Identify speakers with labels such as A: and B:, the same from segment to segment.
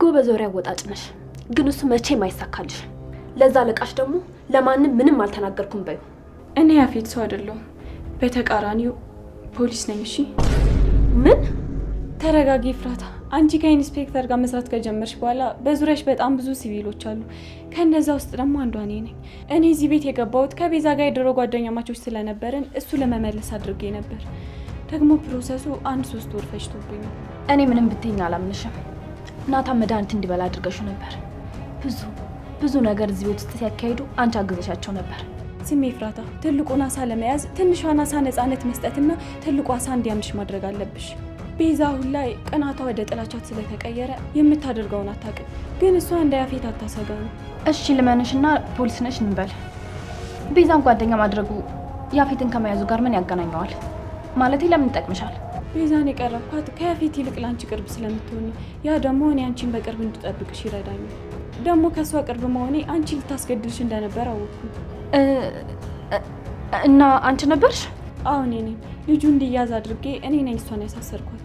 A: ጎበዝ ወሬ አወጣጭ ነሽ፣ ግን እሱ መቼም አይሳካልሽ። ለዛ ለቃሽ ደግሞ ለማንም ምንም አልተናገርኩም በዩ።
B: እኔ ያፌት ሰው አይደለሁም፣ በተቃራኒው ፖሊስ ነኝ። እሺ
A: ምን?
B: ተረጋጊ ፍራታ። አንቺ ከኢንስፔክተር ጋር መስራት ከጀመርሽ በኋላ በዙሪያሽ በጣም ብዙ ሲቪሎች አሉ። ከነዛ ውስጥ ደግሞ አንዷ እኔ ነኝ። እኔ እዚህ ቤት የገባሁት ከቤዛ ጋር የድሮ ጓደኛማቾች ስለነበርን እሱ ለመመለስ አድርጌ ነበር። ደግሞ ፕሮሰሱ 1-3 ወር ፈጅቶብኝ።
A: እኔ ምንም ብትይኝ አላምንሽም። ናታን መድኃኒት እንዲበላ አድርገሽው ነበር። ብዙ ነገር እዚህ ቤት ውስጥ ሲያካሂዱ አንቺ አግዘሻቸው ነበር።
B: ስሜ ፍራታ፣ ትልቁን አሳ ለመያዝ ትንሿን አሳ ነፃነት መስጠትና ትልቁ አሳ እንዲያምንሽ ማድረግ አለብሽ። ቤዛ አሁን ላይ ቅናቷ ወደ ጥላቻት ስለተቀየረ የምታደርገውን አታውቅም፣ ግን እሷ እንደ ያፌት አታሰጋም።
A: እሺ ልመንሽና ፖሊስ ነሽ እንበል። ቤዛን ጓደኛ ማድረጉ ያፌትን ከመያዙ ጋር ምን ያገናኘዋል? ማለቴ ለምን ይጠቅምሻል?
B: ቤዛን የቀረብኳት ከያፌት ይልቅ ላንቺ ቅርብ ስለምትሆኒ፣ ያ ደግሞ እኔ አንቺን በቅርብ እንድጠብቅሽ ይረዳኛል። ደግሞ ከሷ ቅርብ መሆኔ አንቺ ልታስገድልሽ እንደነበር አወቅኩ።
A: እና አንቺ ነበርሽ?
B: አሁን እኔ ልጁ እንዲያዝ አድርጌ እኔ ነኝ እሷን ያሳሰርኳት።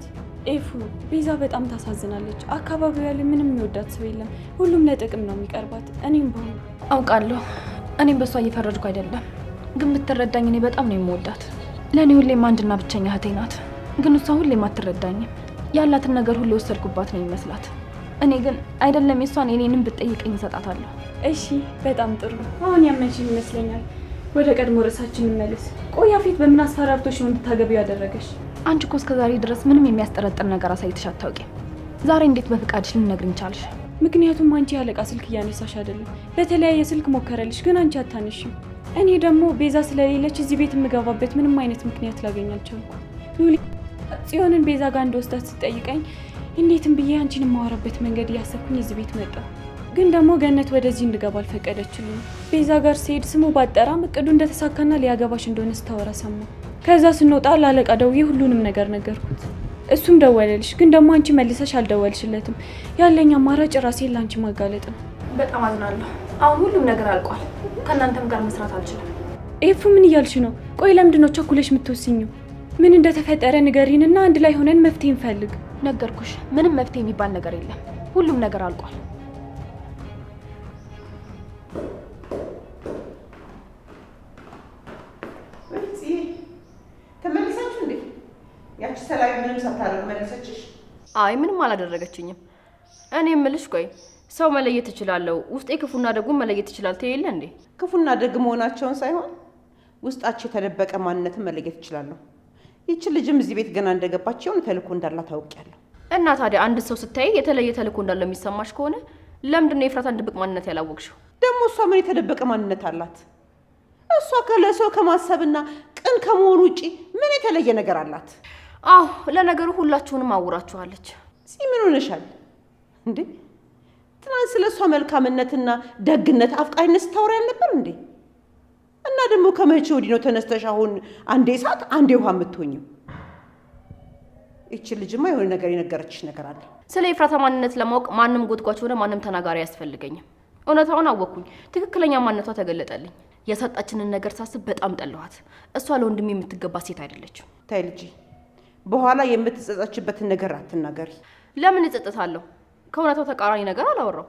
B: ኤፉ፣ ቤዛ በጣም ታሳዝናለች። አካባቢው ያለ ምንም የሚወዳት ሰው የለም። ሁሉም ለጥቅም ነው የሚቀርባት። እኔም በሆነ
A: አውቃለሁ። እኔም በሷ እየፈረድኩ አይደለም፣ ግን ብትረዳኝ እኔ በጣም ነው የምወዳት። ለእኔ ሁሌም አንድና ብቸኛ እህቴ ናት። ግን እሷ ሁሌም አትረዳኝም። ያላትን ነገር ሁሉ የወሰድኩባት ነው ይመስላት። እኔ ግን አይደለም የሷን የኔንም ብትጠይቀኝ እሰጣታለሁ።
B: እሺ በጣም ጥሩ። አሁን ያመንሽኝ ይመስለኛል። ወደ ቀድሞ ርዕሳችን እንመለስ። ቆይ ያፌት በምን አስፈራርቶሽ ነው እንድታገቢው ያደረገሽ?
A: አንቺ እኮ እስከዛሬ ድረስ ምንም የሚያስጠረጥር ነገር አሳይተሽ አታውቂም። ዛሬ እንዴት በፍቃድሽ ልነግሪኝ ቻልሽ?
B: ምክንያቱም አንቺ ያለቃ ስልክ እያነሳሽ አይደለም። በተለያየ ስልክ ሞከረልሽ፣ ግን አንቺ አታነሺም። እኔ ደግሞ ቤዛ ስለሌለች እዚህ ቤት የምገባበት ምንም አይነት ምክንያት ላገኝ አልቻልኩም። ሉሊ ጽዮንን ቤዛ ጋር እንደወስዳት ስትጠይቀኝ እንዴትም ብዬ አንቺን የማወራበት መንገድ እያሰብኩኝ እዚህ ቤት መጣሁ። ግን ደግሞ ገነት ወደዚህ እንድገባ አልፈቀደችልኝ። ቤዛ ጋር ስሄድ ስሙ ባጠራም እቅዱ እንደተሳካና ሊያገባሽ እንደሆነ ስታወራ ሰማሁ። ከዛ ስንወጣ ላለቃ ደውዬ ሁሉንም ነገር ነገርኩት። እሱም ደወለልሽ፣ ግን ደግሞ አንቺ መልሰሽ አልደወልሽለትም። ያለኝ አማራጭ ራሴን ለአንቺ ማጋለጥ ነው።
A: በጣም አዝናለሁ። አሁን ሁሉም ነገር አልቋል። ከእናንተም ጋር መስራት አልችልም።
B: ኤፉ፣ ምን እያልሽ ነው? ቆይ ለምንድን ነው ቸኩለሽ የምትወስኚው? ምን እንደተፈጠረ ንገሪንና አንድ ላይ ሆነን መፍትሄ እንፈልግ።
A: ነገርኩሽ፣ ምንም መፍትሄ የሚባል ነገር የለም። ሁሉም ነገር አልቋል።
C: ተመልሳችሁ እንዴ? ያቺ ሰላም ምንም ሳታደርግ መለሰችሽ?
D: አይ ምንም አላደረገችኝም። እኔ የምልሽ ቆይ ሰው መለየት እችላለሁ፣ ውስጤ ክፉና ደጉን መለየት ይችላል ትይለ እንዴ?
C: ክፉና ደግ መሆናቸውን ሳይሆን ውስጣቸው የተደበቀ ማንነትን መለየት እችላለሁ። ይቺ ልጅም እዚህ ቤት ገና እንደገባች የሆነ ተልእኮ እንዳላት ታውቂያለሁ።
D: እና ታዲያ አንድ ሰው ስታይ የተለየ ተልእኮ እንዳለው የሚሰማሽ ከሆነ ለምንድን ነው የፍራታን ድብቅ ማንነት ያላወቅሽው?
C: ደግሞ እሷ ምን የተደበቀ ማንነት አላት? እሷ ለሰው ከማሰብና ቅን ከመሆኑ ውጪ ምን የተለየ ነገር አላት?
D: አዎ ለነገሩ ሁላችሁንም አውራችኋለች።
C: ምን ሆነሻል እንዴ? ትናንት ስለሷ መልካምነትና ደግነት አፍቃሪነት ስታወራ ያልነበር እንዴ? እና ደግሞ ከመቼ ወዲህ ነው ተነስተሽ አሁን አንዴ እሳት አንዴ ውሃ የምትሆኝው? እቺ ልጅማ የሆነ ነገር የነገረችሽ ነገር አለ።
D: ስለ ኤፍራታ ማንነት ለማወቅ ማንም ጎትጓች ሆነ ማንም ተናጋሪ ያስፈልገኝም። እውነታውን አወቅኩኝ። ትክክለኛ ማንነቷ ተገለጠልኝ። የሰጣችንን ነገር ሳስብ በጣም ጠላኋት። እሷ ለወንድሜ የምትገባ ሴት አይደለችም።
C: ታይ ልጅ፣ በኋላ የምትጸጸችበትን ነገር አትናገሪ።
D: ለምን እጸጸታለሁ? ከእውነታው ተቃራኒ ነገር አላወራው።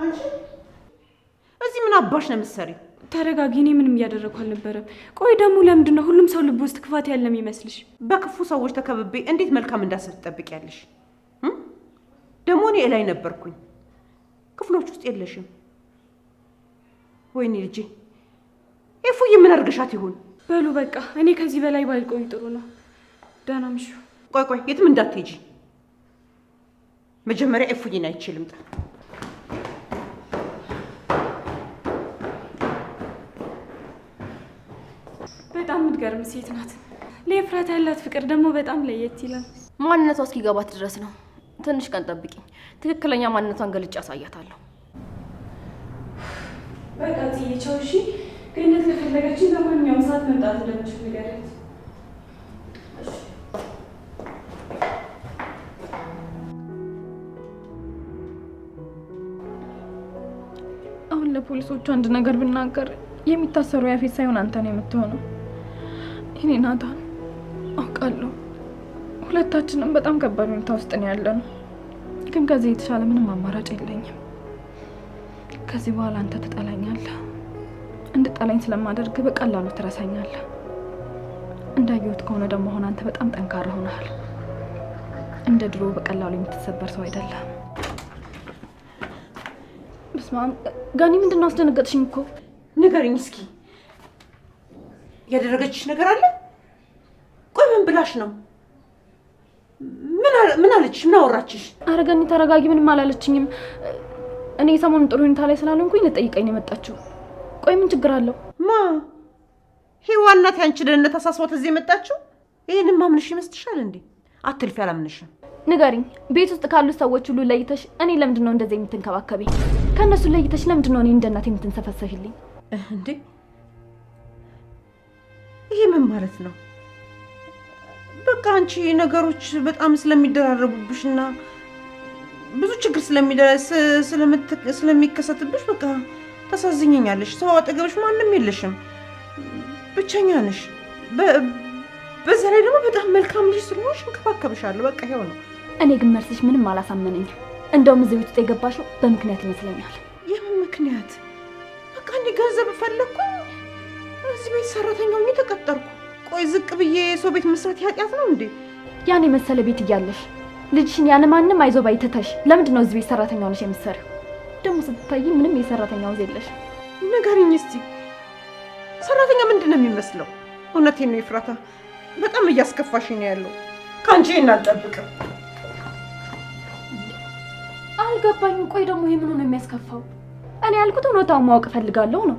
C: አንቺ እዚህ ምን አባሽ ነው የምትሰሪው?
B: ተረጋጊ። እኔ ምንም እያደረኩ አልነበረም። ቆይ ደግሞ ለምንድን ነው ሁሉም ሰው ልብ ውስጥ ክፋት ያለ የሚመስልሽ?
C: በክፉ ሰዎች ተከብቤ እንዴት መልካም እንዳስብ ትጠብቂያለሽ? ደግሞ እኔ ላይ ነበርኩኝ፣ ክፍሎች ውስጥ የለሽም። ወይኔ ልጄ፣ ኤፉዬ ምን አድርገሻት ይሆን?
B: በሉ በቃ እኔ ከዚህ በላይ ባልቆይ ጥሩ ነው። ደህና ምሹ።
C: ቆይ የትም እንዳትሄጂ። መጀመሪያ ኤፉዬን አይችልም።
B: በጣም የምትገርም ሴት ናት። ለኤፍራታ ያላት ፍቅር ደግሞ በጣም ለየት ይላል።
D: ማንነቷ እስኪገባት ድረስ ነው። ትንሽ ቀን ጠብቂኝ፣ ትክክለኛ ማንነቷን ገልጬ አሳያታለሁ።
B: በቃ ትይቻው። እሺ፣ ገነት ከፈለገችን በማንኛውም ሰዓት መምጣት እንደምችል ንገሪያት።
A: አሁን ለፖሊሶቹ አንድ ነገር ብናገር የሚታሰሩ ያፌት ሳይሆን አንተ ነው የምትሆነው። እኔ ናታን አውቃለሁ ሁለታችንም በጣም ከባድ ሁኔታ ውስጥ ነው ያለነው። ግን ከዚህ የተሻለ ምንም አማራጭ የለኝም። ከዚህ በኋላ አንተ ትጠላኛለህ። እንድጠላኝ ስለማደርግ በቀላሉ ትረሳኛለህ። እንዳየሁት ከሆነ ደግሞ አሁን አንተ በጣም ጠንካራ ሆነሃል። እንደ ድሮ በቀላሉ የምትሰበር ሰው አይደለም። በስማም ጋኒ ምንድነው አስደነገጥሽኝ እኮ?
C: ንገሪኝ እስኪ ያደረገችሽ ነገር አለ? ቆይ ምን ብላሽ ነው? ምን አለችሽ? ምን አወራችሽ?
A: ኧረ ገኒ ተረጋጊ። ምንም አላለችኝም። እኔ ሰሞኑን ጥሩ ሁኔታ ላይ ስላልሆንኩኝ ልጠይቀኝ ነው የመጣችው። ቆይ ምን ችግር አለው?
C: ማ ሄዋን ናት ያንቺ ደህንነት አሳስቦት እዚህ የመጣችው? ይሄንን ማምንሽ ይመስልሻል እንዴ? አትልፊ፣ አላምንሽም።
A: ንገሪኝ፣ ቤት ውስጥ ካሉ ሰዎች ሁሉ ለይተሽ እኔ ለምንድን ነው እንደዚህ የምትንከባከቢ? ከእነሱ ለይተሽ ለምንድን ነው እኔ እንደ እናቴ የምትንሰፈሰፊልኝ
C: እንዴ? ይሄ ምን ማለት ነው? በቃ አንቺ ነገሮች በጣም ስለሚደራረቡብሽና ብዙ ችግር ስለሚከሰትብሽ በቃ ታሳዝኘኛለሽ። ሰው አጠገብሽ ማንም የለሽም፣ ብቸኛ ነሽ። በዛ ላይ ደግሞ በጣም መልካም ልጅ ስለሆንሽ እንከባከብሻለሁ። በቃ ይሄው ነው።
A: እኔ ግን መልስሽ ምንም አላሳመነኝም። እንደውም እዚህ ቤት ውስጥ የገባሽው በምክንያት ይመስለኛል።
C: የምን ምክንያት? በቃ እንዴ ገንዘብ ፈለኩ፣ እዚህ ቤት ሰራተኛ ሆኜ ተቀጠርኩ። ቆይ ዝቅ ብዬ ሰው ቤት መስራት ኃጢአት ነው እንዴ?
A: ያን የመሰለ ቤት እያለሽ ልጅሽን ያለ ማንም አይዞ ባይተተሽ ለምንድን ነው እዚህ ቤት ሰራተኛ ሆነሽ የምትሰሪው? ደግሞ ስትታይ ምንም የሰራተኛ ወዝ የለሽ።
C: ንገሪኝ እስቲ ሰራተኛ ምንድን ነው የሚመስለው? እውነቴን ነው ኤፍራታ፣ በጣም እያስከፋሽኝ ነው ያለው። ካንቺ እናልጠብቅም።
A: አልገባኝም። ቆይ ደግሞ ይሄ ምኑ ነው የሚያስከፋው? እኔ ያልኩት እውነታውን ማወቅ እፈልጋለሁ ነው።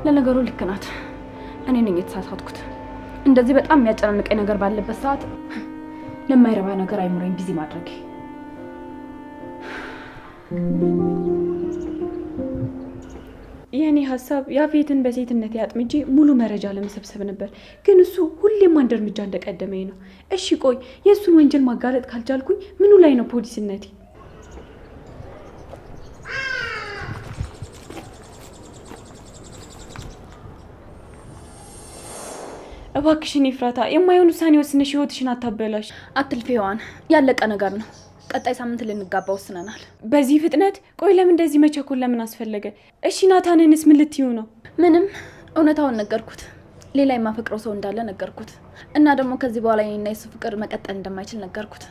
A: ለነገሩ ልክ ናት። እኔ ነኝ የተሳሳትኩት። እንደዚህ በጣም የሚያጨናንቀኝ ነገር ባለበት ሰዓት ለማይረባ ነገር አይምሮኝ ቢዚ ማድረግ።
B: የኔ ሀሳብ ያፌትን በሴትነት ያጥምጄ ሙሉ መረጃ ለመሰብሰብ ነበር፣ ግን እሱ ሁሌም አንድ እርምጃ እንደቀደመኝ ነው። እሺ ቆይ የእሱን ወንጀል ማጋለጥ ካልቻልኩኝ ምኑ ላይ ነው ፖሊስነቴ? እባክሽን ኤፍራታ፣ የማይሆን ውሳኔ ወስነሽ ህይወትሽን አታበላሽ።
A: አትልፊ ሔዋን፣ ያለቀ ነገር ነው። ቀጣይ ሳምንት ልንጋባ ወስነናል።
B: በዚህ ፍጥነት? ቆይ ለምን እንደዚህ መቸኮል ለምን አስፈለገ? እሺ ናታንንስ ምን ልትዩ ነው?
A: ምንም፣ እውነታውን ነገርኩት። ሌላ የማፈቅረው ሰው እንዳለ ነገርኩት። እና ደግሞ ከዚህ በኋላ የኔና የሱ ፍቅር መቀጠል እንደማይችል ነገርኩት።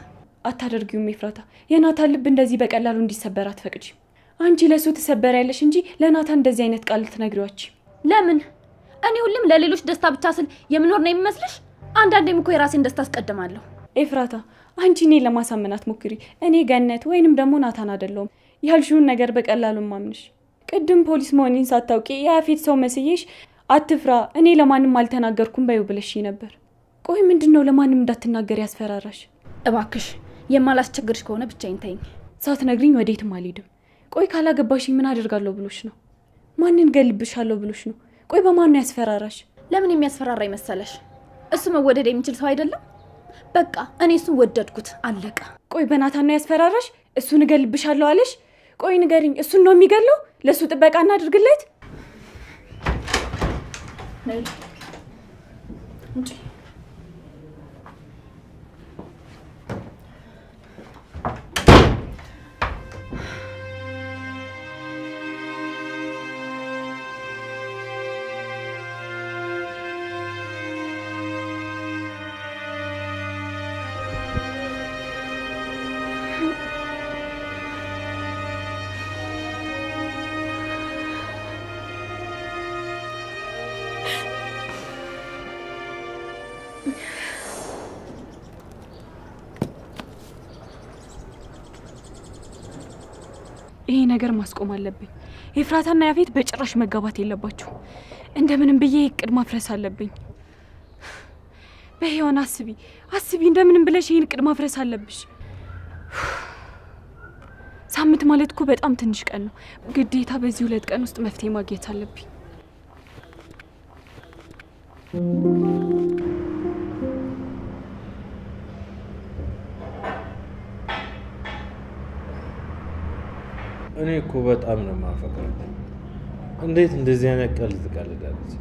B: አታደርጊውም ኤፍራታ። የናታን ልብ እንደዚህ በቀላሉ እንዲሰበር አትፈቅጂም። አንቺ ለሱ ትሰበሪያለሽ እንጂ ለናታን እንደዚህ አይነት ቃል ትነግሪዋለሽ?
A: ለምን? እኔ ሁሌም ለሌሎች ደስታ ብቻ ስል የምኖር ነው የሚመስልሽ? አንዳንዴም እኮ የራሴን ደስታ አስቀድማለሁ።
B: ኤፍራታ አንቺ እኔ ለማሳመናት ሞክሪ። እኔ ገነት ወይንም ደግሞ ናታን አይደለሁም። ያልሽውን ነገር በቀላሉ ማምንሽ። ቅድም ፖሊስ መሆኔን ሳታውቂ የያፌት ሰው መስዬሽ አትፍራ፣ እኔ ለማንም አልተናገርኩም በይው ብለሽ ነበር። ቆይ ምንድነው ለማንም እንዳትናገር ያስፈራራሽ?
A: እባክሽ የማላስቸግርሽ ከሆነ ብቻዬን ተይኝ።
B: ሳትነግሪኝ ወዴትም አልሄድም። ቆይ ካላገባሽኝ ምን አደርጋለሁ ብሎሽ ነው? ማንን ገልብሻለሁ ብሎሽ ነው? ቆይ በማን ነው ያስፈራራሽ?
A: ለምን የሚያስፈራራ ይመሰለሽ? እሱ መወደድ የሚችል ሰው አይደለም። በቃ እኔ እሱን ወደድኩት፣ አለቀ።
B: ቆይ በናታን ነው ያስፈራራሽ? እሱን እገልብሻለሁ አለሽ? ቆይ ንገሪኝ፣ እሱን ነው የሚገለው? ለሱ ጥበቃ እናድርግለት?
A: ነይ እንጂ
B: ይሄ ነገር ማስቆም አለብኝ። ኤፍራታና ያፌት በጭራሽ መጋባት የለባቸው። እንደምንም ብዬ እቅድ ማፍረስ አለብኝ። በሔዋን አስቢ፣ እንደምንም ብለሽ ይሄን እቅድ ማፍረስ አለብሽ። ሳምንት ማለት እኮ በጣም ትንሽ ቀን ነው። ግዴታ በዚህ 2 ቀን ውስጥ መፍትሄ ማግኘት አለብኝ።
E: እኔ እኮ በጣም ነው የማፈቅራት። እንዴት እንደዚህ አይነት ቀልድ ትቀልዳለች?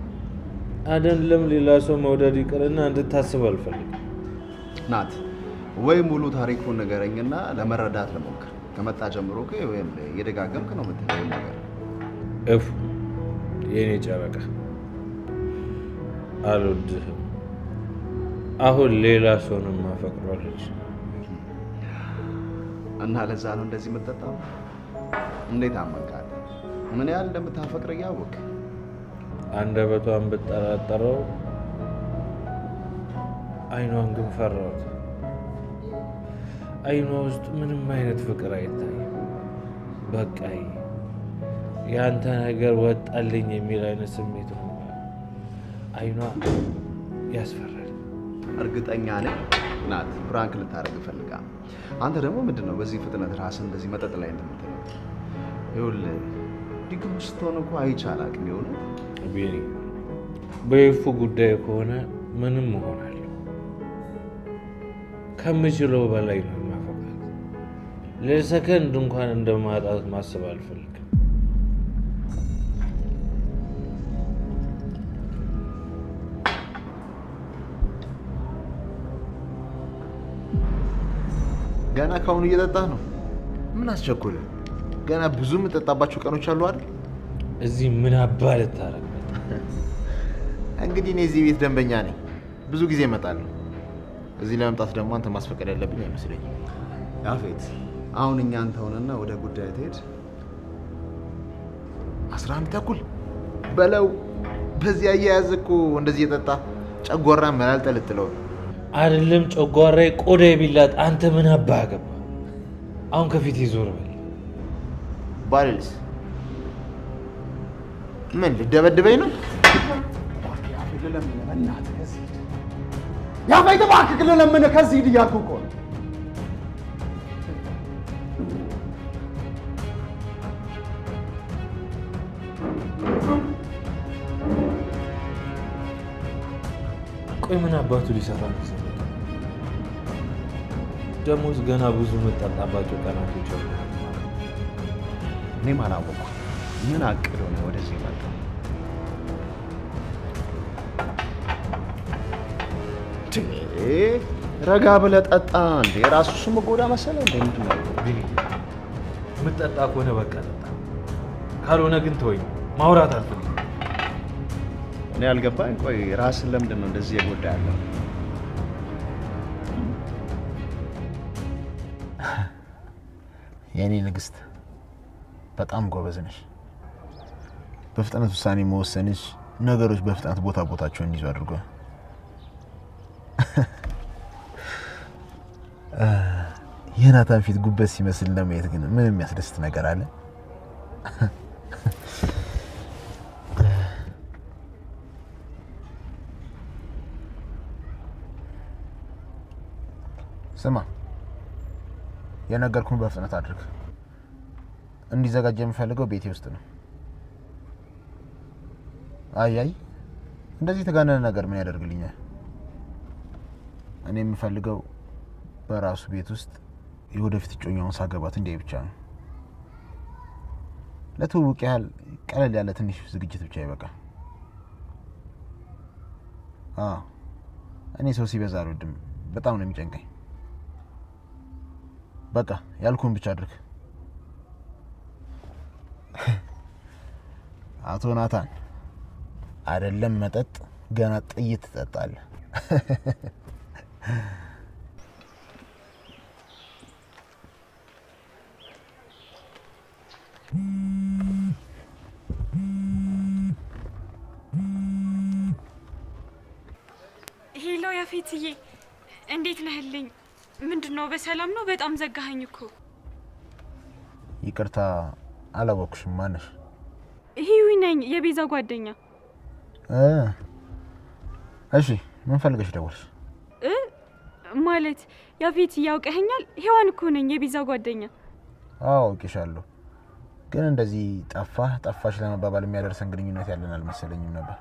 E: አይደለም ሌላ ሰው መውደድ ይቅርና እንድታስብ አልፈልግም።
F: ናት ወይ ሙሉ ታሪኩን ንገረኝና ለመረዳት ልሞክር። ከመጣ ጀምሮ ወይም የደጋገምክ ነው የምትለው ነገር።
E: እፍ የኔ ጨረቃ አልወድህም። አሁን ሌላ ሰው ነው የማፈቅረው
F: እና ለዛ ነው እንደዚህ የምትጠጣው? እንዴት አመንካት? ምን ያህል እንደምታፈቅር እያወቅ
E: አንደበቷን ብጠራጠረው አይኗን ግን ፈራሁት። አይኗ ውስጥ ምንም አይነት ፍቅር አይታይም። በቃ ያንተ ነገር ወጣልኝ የሚል አይነት ስሜት ነው። አይኗ ያስፈራል።
F: እርግጠኛ ነኝ ናት ፕራንክ ልታደርግ ፈልጋ። አንተ ደግሞ ምንድነው በዚህ ፍጥነት ራስን እንደዚህ መጠጥ ላይ እንደምትለው? ይኸውልህ ድግም ስትሆን እኮ አይቻላል ቢሆን
E: ቤኒ በይፉ ጉዳይ ከሆነ ምንም እሆናለሁ። ከምችለው በላይ ነው የማፈቅራት። ለሰከንድ እንኳን እንደማጣት ማሰብ አልፈልግም።
F: ገና ካሁኑ እየጠጣህ ነው? ምን አስቸኮለ? ገና ብዙ የምጠጣባቸው ቀኖች አሉ አይደል?
E: እዚህ ምን አባል ልታረግ?
F: እንግዲህ እኔ እዚህ ቤት ደንበኛ ነኝ። ብዙ ጊዜ እመጣለሁ። እዚህ ለመምጣት ደግሞ አንተ ማስፈቀድ ያለብኝ አይመስለኝም። ያፌት አሁን እኛ አንተ ሆነና ወደ ጉዳይ ትሄድ 11 ተኩል በለው። በዚህ አያያዝ እኮ እንደዚህ የጠጣ ጨጓራ መላልጠልጥለው
E: አይደለም ጨጓራዬ ቆዳዬ ቢላጥ አንተ ምን አባህ ገባ? አሁን ከፊት ይዞር በል
F: ባልልስ ምን ልደበድበኝ ነው?
G: ያፌት እባክህ ልለምንህ ከዚህ ሂድ እያልኩህ እኮ ነው።
E: ቆይ ምን አባቱ ሊሰራ ነው? ደሞዝ ገና ብዙ የምጠጣባቸው ቀናቶች አሉ።
F: እኔም አላወኩም። ምን አቅዶ ነው ወደዚህ መጣው? ረጋ ብለህ ጠጣ እንዴ! ራሱ ስም ጎዳ መሰለ እንዴ? ምንድን ነው
E: ቢኒ? የምትጠጣ ከሆነ በቃ ጠጣ፣ ካልሆነ ግን ተወኝ። ማውራት አልፈልግም።
F: እኔ አልገባኝ። ቆይ ራስን ለምንድን ነው እንደዚህ የጎዳ ያለው? የኔ ንግስት በጣም ጎበዝ ነሽ። በፍጥነት ውሳኔ መወሰንሽ ነገሮች በፍጥነት ቦታቸውን እንዲይዙ አድርጓል። የናታን ፊት ጉበት ሲመስል ለማየት ግን ምን የሚያስደስት ነገር አለ? ስማ፣ የነገርኩህን በፍጥነት አድርግ። እንዲዘጋጅ የምፈልገው ቤቴ ውስጥ ነው። አይ እንደዚህ ተጋነነ ነገር ምን ያደርግልኛል? እኔ የምፈልገው በራሱ ቤት ውስጥ የወደፊት እጮኛውን ሳገባት እንዲያይ ብቻ ነው። ለትውውቅ ያህል ቀለል ያለ ትንሽ ዝግጅት ብቻ ይበቃል። እኔ ሰው ሲበዛ አልወድም፣ በጣም ነው የሚጨንቀኝ። በቃ ያልኩህን ብቻ አድርግ። አቶ ናታን አይደለም መጠጥ ገና ጥይት ትጠጣለህ።
B: ሄሎ ያፌትዬ፣ እንዴት ነህልኝ? ምንድነው በሰላም ነው? በጣም ዘጋኸኝ እኮ።
F: ይቅርታ አላወኩሽም። ማነሽ?
B: ሂዊ ነኝ፣ የቤዛ ጓደኛ።
F: እሺ ምን ፈልገሽ ደወልሽ?
B: ማለት ያፌት ያውቀኸኛል? ሄዋን እኮ ነኝ፣ የቤዛ ጓደኛ።
F: አውቅሻለሁ፣ ግን እንደዚህ ጠፋሽ ለመባባል የሚያደርሰን ግንኙነት ያለን አልመሰለኝም ነበር።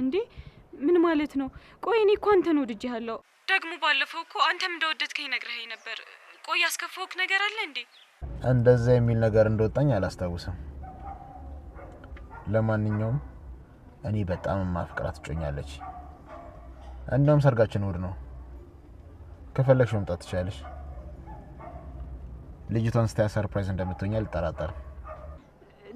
B: እንዴ ምን ማለት ነው? ቆይ እኔ እኮ አንተን ወድጄሃለሁ። ደግሞ ባለፈው እኮ አንተም እንደወደድከኝ ነግረኸኝ ነበር። ቆይ ያስከፋውክ ነገር አለ እንዴ?
F: እንደዛ የሚል ነገር እንደወጣኝ አላስታውስም። ለማንኛውም እኔ በጣም ማፍቅራት ጮኛለች። እንደውም ሰርጋችን እሑድ ነው። ከፈለግሽ መምጣት ትችያለሽ። ልጅቷን ስታይ ሰርፕራይዝ እንደምትሆኛ አልጠራጠርም።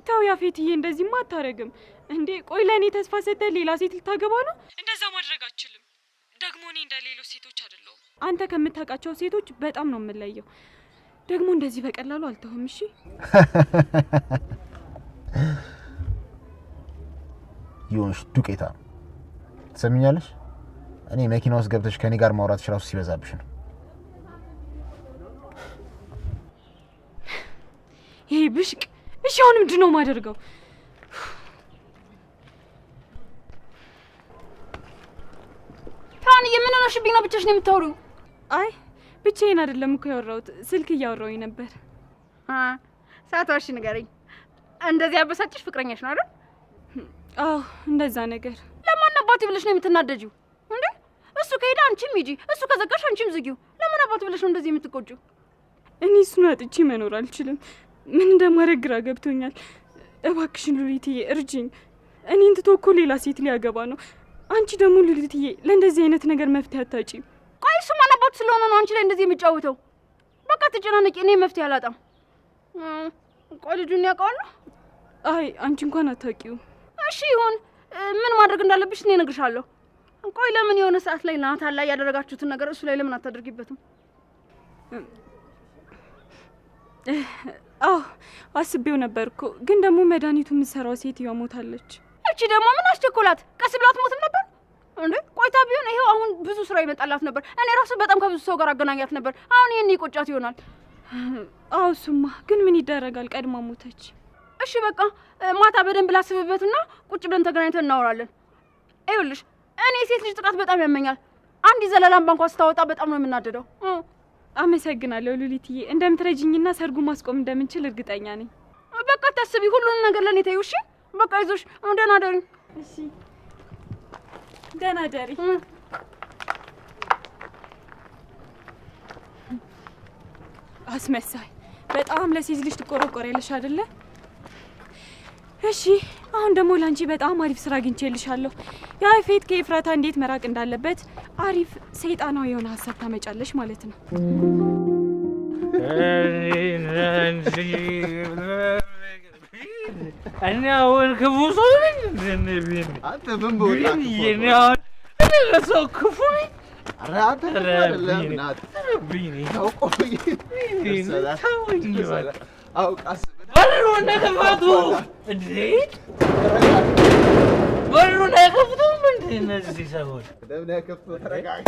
B: ተው ያፌትዬ፣ እንደዚህማ አታረግም እንዴ። ቆይ ለእኔ ተስፋ ሰጥተህ ሌላ ሴት ልታገባ ነው? እንደዛ ማድረግ አልችልም። ደግሞ እኔ እንደ ሌሎች ሴቶች አይደለሁም። አንተ ከምታውቃቸው ሴቶች በጣም ነው የምለየው። ደግሞ እንደዚህ በቀላሉ አልተውም። እሺ
F: ይሁንሽ ዱቄታ። ትሰሚኛለሽ? እኔ መኪና ውስጥ ገብተሽ ከኔ ጋር ማውራትሽ ራሱ ሲበዛብሽ ነው።
B: ይሄ ብሽቅ። እሺ አሁን ምንድን ነው የማደርገው?
D: ፍራንዬ ምን ሆነሽብኝ ነው ብቻሽን የምታወሪው?
B: አይ ብቻዬን አይደለም እኮ ያወራሁት፣ ስልክ እያወራሁኝ ነበር።
D: ሳትዋሺ ንገረኝ። እንደዚህ ያበሳጭሽ ፍቅረኛሽ ነው አይደል?
B: አዎ እንደዛ ነገር።
D: ለማን አባቴ ብለሽ ነው የምትናደጂው እንዴ? እሱ ከሄደ አንቺም ሂጂ፣ እሱ ከዘጋሽ አንቺም ዝጊው። ለማን አባቴ ብለሽ ነው እንደዚህ የምትቆጪው?
B: እኔ እሱን አጥቼ መኖር አልችልም። ምን እንደማደርግ ግራ ገብቶኛል። እባክሽን ሉሊትዬ እርጅኝ። እኔን ትቶ እኮ ሌላ ሴት ሊያገባ ነው። አንቺ ደግሞ ሉሊትዬ ለእንደዚህ አይነት ነገር መፍትሄ አታጪም።
D: ቆይ እሱ ማን አባቱ ስለሆነ ነው አንቺ ላይ እንደዚህ የሚጫወተው? በቃ ትጨናነቂ፣ እኔ መፍትሄ አላጣም። ቆይ ልጁን ያውቀዋል?
B: አይ አንቺ እንኳን አታውቂው።
D: እሺ ይሁን፣ ምን ማድረግ እንዳለብሽ እኔ እነግርሻለሁ። ቆይ ለምን የሆነ ሰዓት ላይ ናታን ላይ ያደረጋችሁትን ነገር እሱ ላይ ለምን አታደርጊበትም?
B: አዎ አስቤው ነበር እኮ፣ ግን ደግሞ መድኃኒቱ የምትሰራው ሴትዮዋ ሞታለች።
D: እቺ ደግሞ ምን አስቸኮላት? ቀስ ብላ አትሞትም ነበር እንዴ? ቆይታ ቢሆን ይሄው አሁን ብዙ ስራ ይመጣላት ነበር። እኔ ራሱ በጣም ከብዙ ሰው ጋር አገናኛት ነበር። አሁን ይሄን ይቆጫት ይሆናል።
B: አዎ እሱማ፣ ግን ምን ይደረጋል፣ ቀድማ ሞተች።
D: እሺ በቃ ማታ በደንብ ላስብበትና ቁጭ ብለን ተገናኝተን እናወራለን። ይኸውልሽ እኔ ሴት ልጅ ጥቃት በጣም ያመኛል። አንድ ዘለላም ባንኳ ስታወጣ በጣም ነው የምናደደው።
B: አመሰግናለሁ ሉሊትዬ። እንደምትረጂኝና ሰርጉ ማስቆም እንደምንችል እርግጠኛ ነኝ።
D: በቃ ታስቢ፣ ሁሉንም ነገር ለኔ ተይው። እሺ በቃ ይዞሽ ደህና ደሪ።
B: እሺ ደህና ደሪ። አስመሳይ፣ በጣም ለሴት ልጅ ትቆረቆሪያለሽ አይደለ? እሺ አሁን ደግሞ ላንቺ በጣም አሪፍ ስራ አግኝቼልሻለሁ። ያፌት ከኤፍራታ እንዴት መራቅ እንዳለበት አሪፍ ሰይጣናዊ የሆነ ሀሳብ ታመጫለሽ ማለት ነው።
E: እኔ አሁን ክፉ ሰው ነኝ?
F: አንተ ምን በወጣ
E: እኔ አሁን ለሰው ክፉ ነኝ?
F: ኧረ አንተ አይደለም ናት አውቃስ
E: በሩን ከፈቱ እንዴ! በሩን ከፈቱ ምን እነዚህ ሰዎች
F: ለምን ያከፍቱ? ተረጋጋ።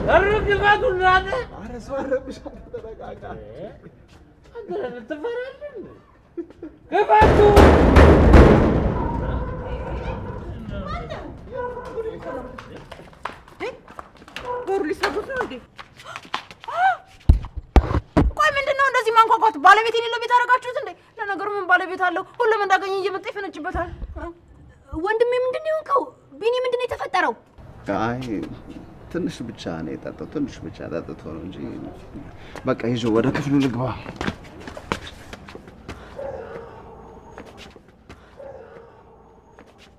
E: በሩ ከፈቱ እናንተ።
F: ኧረ ሰው አረብሽ፣ ተረጋጋ።
E: አንተ ትፈራለህ? ከፈቱ
C: በሩ ሊሰሩት ነው እንዴ?
D: ቆይ ምንድነው እንደዚህ ማንኳኳት? ባለቤት የሌለው ቤት አደረጋችሁት እንዴ? ለነገሩ ምን ባለቤት አለው? ሁሉም እንዳገኘ እየመጣ ይፈነጭበታል። ወንድሜ ምንድነው የሆንከው? ቢኒ ምንድነው የተፈጠረው?
G: አይ ትንሽ ብቻ ነው የጠጣው፣ ትንሽ ብቻ ጠጥቶ ነው እንጂ በቃ ይዞ ወደ ክፍሉ ልግባ።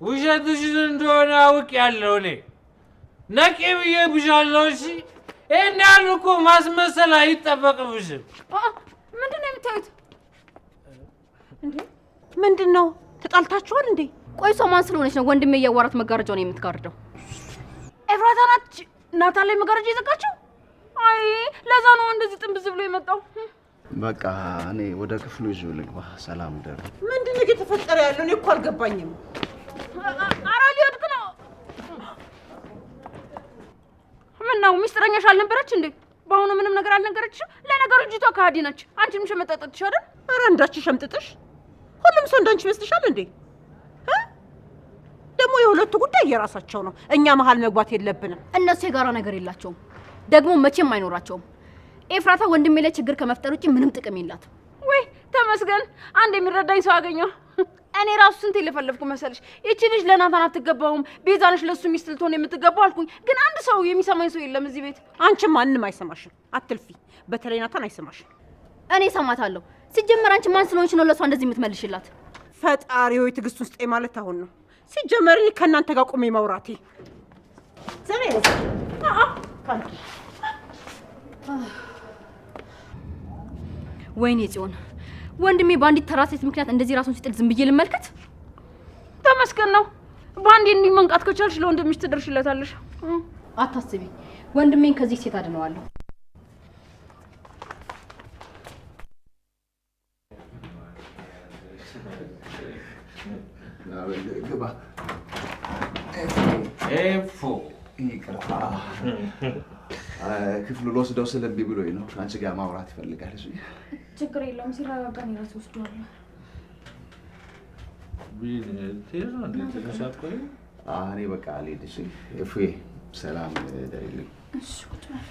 E: ውሸትሽ እንደሆነ አውቄያለሁ። እኔ ነቄ ብዬብሻለሁ። እሺ ይሄን ያህል እኮ ማስመሰል አይጠበቅብሽም።
D: ምንድነው የምታዩት
C: እንዴ? ምንድነው ተጣልታችኋል እንዴ?
D: ቆይ እሷ ማን ስለሆነች ነው ወንድሜ እያዋራት መጋረጃውን የምትጋርደው? ኤፍራታ ናት ናታን ላይ መጋረጃ የዘጋችው? አይ ለዛ ነው እንደዚህ ጥንብዝ ብሎ የመጣው።
G: በቃ እኔ ወደ ክፍሉ ይዞ ልግባ። ሰላም ደሩ።
C: ምንድነው እየተፈጠረ ያለው? እኔ እኮ አልገባኝም።
D: ኧረ ሊወድቅ ነው። ምነው ሚስጥረኛሽ አልነበረች እንዴ? በአሁኑ ምንም ነገር አልነገረችሽም? ለነገሩ ልጅቷ ከሃዲ ነች። አንቺም ሸመጠጠትሽ አይደል?
C: ኧረ እንዳች ሸምጥጥሽ። ሁሉም ሰው እንዳንቺ ይመስልሻል እንዴ? ደግሞ የሁለቱ ጉዳይ የራሳቸው ነው። እኛ መሀል መግባት የለብንም።
D: እነሱ የጋራ ነገር የላቸውም፣ ደግሞ መቼም አይኖራቸውም። ኤፍራታ ወንድሜ ላይ ችግር ከመፍጠር ውጪ ምንም ጥቅም የላትም። ወይ ተመስገን፣ አንድ የሚረዳኝ ሰው አገኘሁ። እኔ ራሱ ስንት ለፈለፍኩ መሰልሽ። ይቺ ልጅ ለናታን አትገባውም፣ ቤዛነሽ ለሱ ሚስት ልትሆን የምትገባው አልኩኝ። ግን አንድ ሰው የሚሰማኝ ሰው የለም እዚህ ቤት።
C: አንቺ ማንንም አይሰማሽም፣ አትልፊ። በተለይ ናታን አይሰማሽም።
D: እኔ ሰማታለሁ። ሲጀመር አንቺ ማን ስለሆንሽ ነው ለሷ እንደዚህ የምትመልሽላት?
C: ፈጣሪ ሆይ ትዕግስት ውስጥ ማለት አሁን ነው። ሲጀመር እኔ ከእናንተ ጋር ቆሜ ማውራቴ ዘሬ
D: ወይኔ ጽዮን፣ ወንድሜ በአንዲት ተራ ሴት ምክንያት እንደዚህ ራሱን ሲጥል ዝም ብዬ ልመልከት?
A: ተመስገን ነው። በአንዴ እንዲህ መንቃት ከቻልሽ ለወንድምሽ ትደርሽለታለሽ።
D: አታስቢ፣ ወንድሜን ከዚህ ሴት አድነዋለሁ።
G: ግባ
E: ኤፎ
G: ይቅርታ፣ ክፍሉ ልወስደው ስለምቢ ብሎኝ ነው። አንቺ ጋር ማውራት ይፈልጋል። እሺ
A: ችግር የለውም። ሲረጋጋ እኔ እራሴ ወስደዋለሁ።
G: እኔ በቃ አልሄድ። እሺ እፉ፣ ሰላም ደህና።
A: እሺ ቁጭ በል።